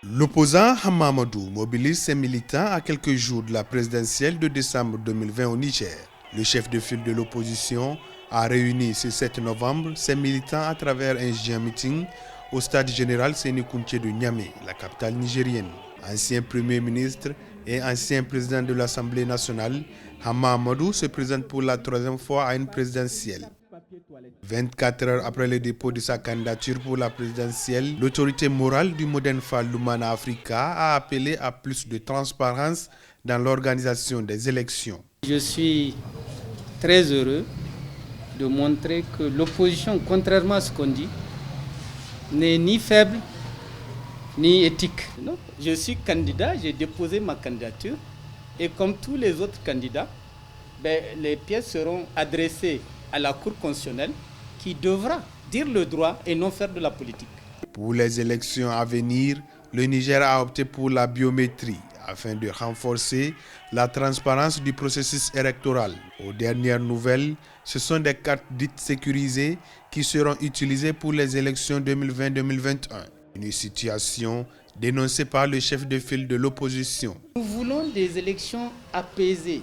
L'opposant Hama Amadou mobilise ses militants à quelques jours de la présidentielle de décembre 2020 au Niger. Le chef de file de l'opposition a réuni ce 7 novembre ses militants à travers un géant meeting au stade général Séni Kountché de Niamey, la capitale nigérienne. Ancien premier ministre et ancien président de l'Assemblée nationale, Hama Amadou se présente pour la troisième fois à une présidentielle. 24 heures après le dépôt de sa candidature pour la présidentielle, l'autorité morale du Modern Fall Lumana Africa a appelé à plus de transparence dans l'organisation des élections. Je suis très heureux de montrer que l'opposition, contrairement à ce qu'on dit, n'est ni faible ni éthique. Non, je suis candidat, j'ai déposé ma candidature et comme tous les autres candidats, les pièces seront adressées à la Cour constitutionnelle qui devra dire le droit et non faire de la politique. Pour les élections à venir, le Niger a opté pour la biométrie afin de renforcer la transparence du processus électoral. Aux dernières nouvelles, ce sont des cartes dites sécurisées qui seront utilisées pour les élections 2020-2021. Une situation dénoncée par le chef de file de l'opposition. Nous voulons des élections apaisées,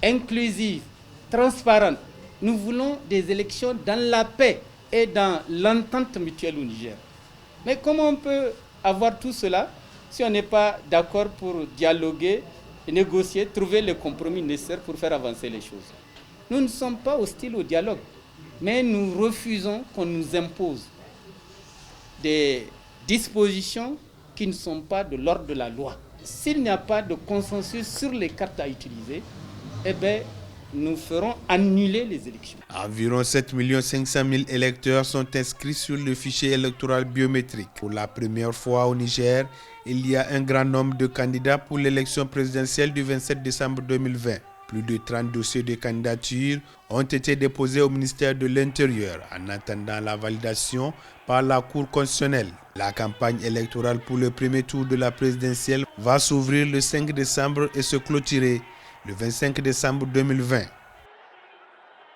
inclusives, transparentes. Nous voulons des élections dans la paix et dans l'entente mutuelle au Niger. Mais comment on peut avoir tout cela si on n'est pas d'accord pour dialoguer, négocier, trouver les compromis nécessaires pour faire avancer les choses? Nous ne sommes pas hostiles au dialogue, mais nous refusons qu'on nous impose des dispositions qui ne sont pas de l'ordre de la loi. S'il n'y a pas de consensus sur les cartes à utiliser, nous ferons annuler les élections. Environ 7 500 000 électeurs sont inscrits sur le fichier électoral biométrique. Pour la première fois au Niger, il y a un grand nombre de candidats pour l'élection présidentielle du 27 décembre 2020. Plus de 30 dossiers de candidature ont été déposés au ministère de l'Intérieur en attendant la validation par la Cour constitutionnelle. La campagne électorale pour le premier tour de la présidentielle va s'ouvrir le 5 décembre et se clôturer le 25 décembre 2020.